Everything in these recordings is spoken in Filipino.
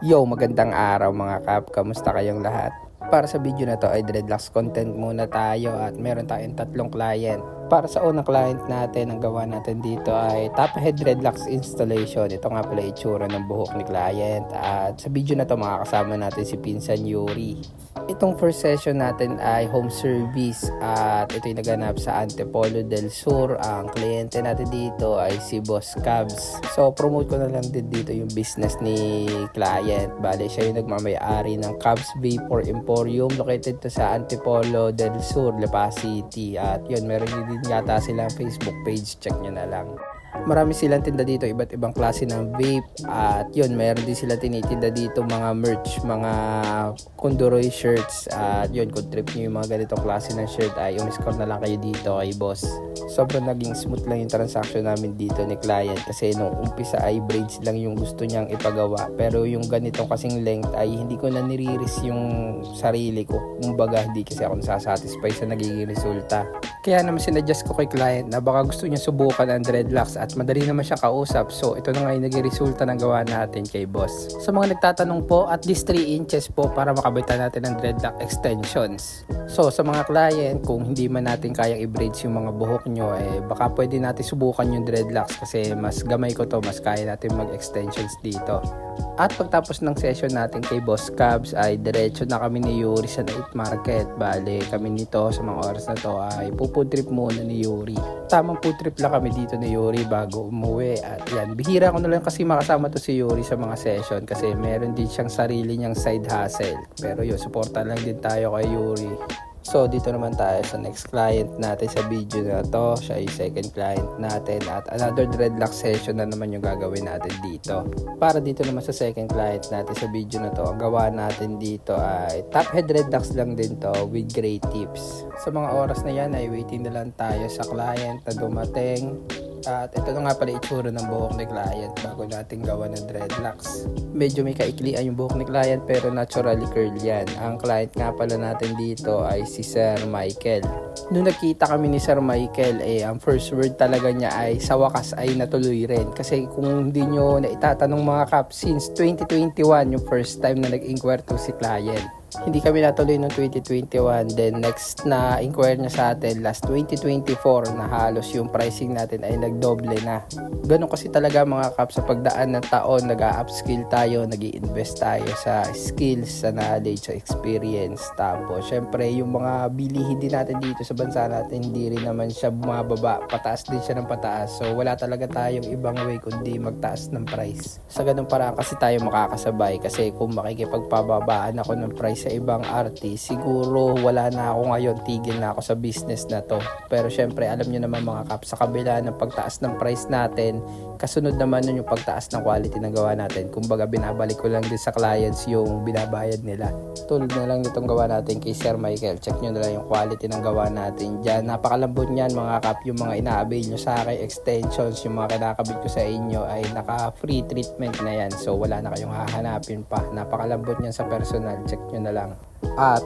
Yo, magandang araw mga kap. Kamusta kayong lahat? Para sa video na to ay dreadlocks content muna tayo at meron tayong tatlong client. Para sa unang client natin, ang gawa natin dito ay top head dreadlocks installation. Ito nga pala itsura ng buhok ni client. At sa video na to makakasama natin si Pinsan Yuri. Itong first session natin ay home service at ito'y naganap sa Antipolo del Sur. Ang kliyente natin dito ay si Boss Cabs. So promote ko na lang din dito yung business ni client. Bale siya yung nagmamay-ari ng Cabs Vapor Emporium located to sa Antipolo del Sur, Lipa City. At yun, meron din yata silang Facebook page, check nyo na lang. Marami silang tinda dito, iba't ibang klase ng vape. At yun, mayroon din sila tinitinda dito mga merch, mga Kunduroy shirts. At yun, kung trip nyo yung mga ganitong klase ng shirt ay umiscore na lang kayo dito kay boss. Sobrang naging smooth lang yung transaction namin dito ni client kasi nung umpisa ay braids lang yung gusto niyang ipagawa. Pero yung ganitong kasing length ay hindi ko na niriris yung sarili ko. Kumbaga hindi kasi ako nasasatisfy sa nagiging resulta. Kaya naman sinadjust ko kay client na baka gusto niya subukan ang dreadlocks at madali naman siya kausap. So ito na nga yung naging resulta ng gawa natin kay boss. Sa mga nagtatanong po, at least 3 inches po para makabitan natin ng dreadlock extensions. So sa mga client, kung hindi man natin kayang i-braids yung mga buhok nyo, baka pwede natin subukan yung dreadlocks kasi mas gamay ko to, mas kaya natin mag-extensions dito. At pagtapos ng session natin kay Boss Cabs ay diretso na kami ni Yuri sa night market. Bale kami nito sa mga oras na to ay food trip muna ni Yuri. Tamang food trip lang kami dito ni Yuri bago umuwi. At yan, bihira ko na lang kasi makasama to si Yuri sa mga session kasi meron din siyang sarili niyang side hustle. Pero yun, supportan lang din tayo kay Yuri. So dito naman tayo sa next client natin sa video na to. Siya ay second client natin at another dreadlock session na naman yung gagawin natin dito. Para dito naman sa second client natin sa video na to, ang gawa natin dito ay top head dreadlocks lang din to with gray tips. Sa mga oras na yan ay waiting na lang tayo sa client na dumating. At ito na nga pala itsura ng buhok ni client bago natin gawa ng dreadlocks. Medyo may kaiklian yung buhok ni client pero naturally curl yan. Ang client nga pala natin dito ay si Sir Michael. Nung nakita kami ni Sir Michael, ang first word talaga niya ay sa wakas ay natuloy rin. Kasi kung hindi nyo na itatanong mga kap, since 2021 yung first time na nag-inquire to si client. Hindi kami natuloy noong 2021. Then next na inquire niya sa atin last 2024 na halos yung pricing natin ay nagdoble na. Ganun kasi talaga mga kap, sa pagdaan ng taon nag-upskill tayo, nag-i-invest tayo sa skills, sa knowledge, sa experience. Tapos syempre yung mga bilihin din natin dito sa bansa natin hindi rin naman siya bumababa, pataas din siya ng pataas. So wala talaga tayong ibang way kundi magtaas ng price. Sa ganun paraan kasi tayo makakasabay kasi kung makikipagpababaan ako ng price sa ibang artist, siguro wala na ako ngayon, tigil na ako sa business na to. Pero syempre alam nyo naman mga kap, sa kabila ng pagtaas ng price natin, kasunod naman nun yung pagtaas ng quality ng gawa natin. Kumbaga binabalik ko lang din sa clients yung binabayad nila. Tulad na lang itong gawa natin kay Sir Michael, check nyo na lang yung quality ng gawa natin dyan. Napakalambot nyan mga kap, yung mga ina-avail nyo sa akin extensions, yung mga kinakabit ko sa inyo ay naka free treatment na yan. So wala na kayong hahanapin pa. Napakalambot nyan sa personal, check nyo na lang.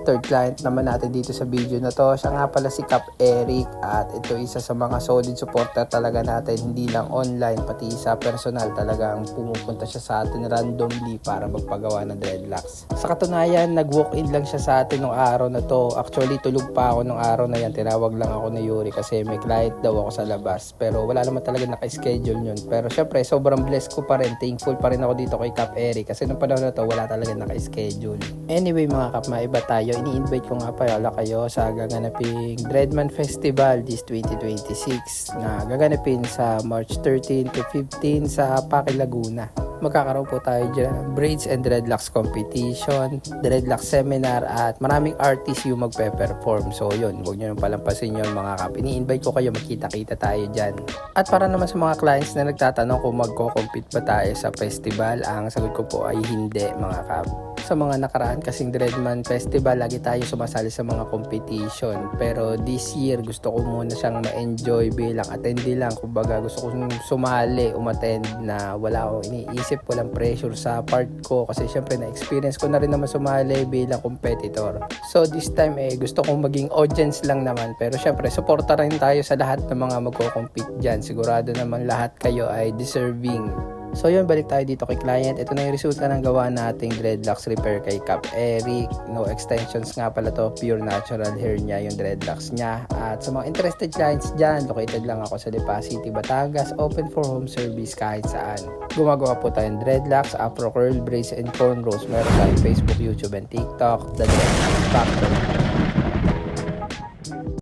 Third client naman natin dito sa video na to, siya nga pala si Cap Eric at ito isa sa mga solid supporter talaga natin, hindi lang online pati sa personal, talagang pumupunta siya sa atin randomly para magpagawa ng dreadlocks. Sa katunayan, nag-walk-in lang siya sa atin nung araw na to. Actually tulog pa ako nung araw na yan, tinawag lang ako ni Yuri kasi may client daw ako sa labas, pero wala naman talaga naka-schedule yun. Pero syempre sobrang blessed ko pa rin, thankful pa rin ako dito kay Cap Eric kasi nung panahon na to wala talaga naka-schedule. Anyway mga Kap, maiba tayo. Ini-invite ko nga pala kayo sa gaganaping Dreadman Festival this 2026 na gaganapin sa March 13 to 15 sa Paque, Laguna. Magkakaroon po tayo dyan braids and dreadlocks competition, dreadlocks seminar at maraming artists yung magpe-perform. So yun, huwag nyo nang palampasin yun mga kap. Ini-invite ko kayo, magkita-kita tayo dyan. At para naman sa mga clients na nagtatanong kung magko-compete ba tayo sa festival, ang sagot ko po ay hindi mga kap. Sa mga nakaraan kasing Dreadman Festival, lagi tayo sumasali sa mga competition. Pero this year, gusto ko muna siyang ma-enjoy bilang attendee lang. Kumbaga, gusto ko sumali, umattend na wala akong iniisip, walang pressure sa part ko. Kasi syempre, na-experience ko na rin naman sumali bilang competitor. So this time, gusto kong maging audience lang naman. Pero syempre, suporta rin tayo sa lahat ng mga magko-compete dyan. Sigurado naman lahat kayo ay deserving So yun, balik tayo dito kay client. Ito na yung resulta ng gawa nating dreadlocks repair kay Cap Eric. No extensions nga pala to, pure natural hair niya yung dreadlocks niya. At sa mga interested clients dyan, located lang ako sa Lipa City, Batangas. Open for home service kahit saan. Gumagawa po tayong dreadlocks, afro curl, braids, and cornrows. Meron tayong Facebook, YouTube, and TikTok. The Dreadlocks Factory.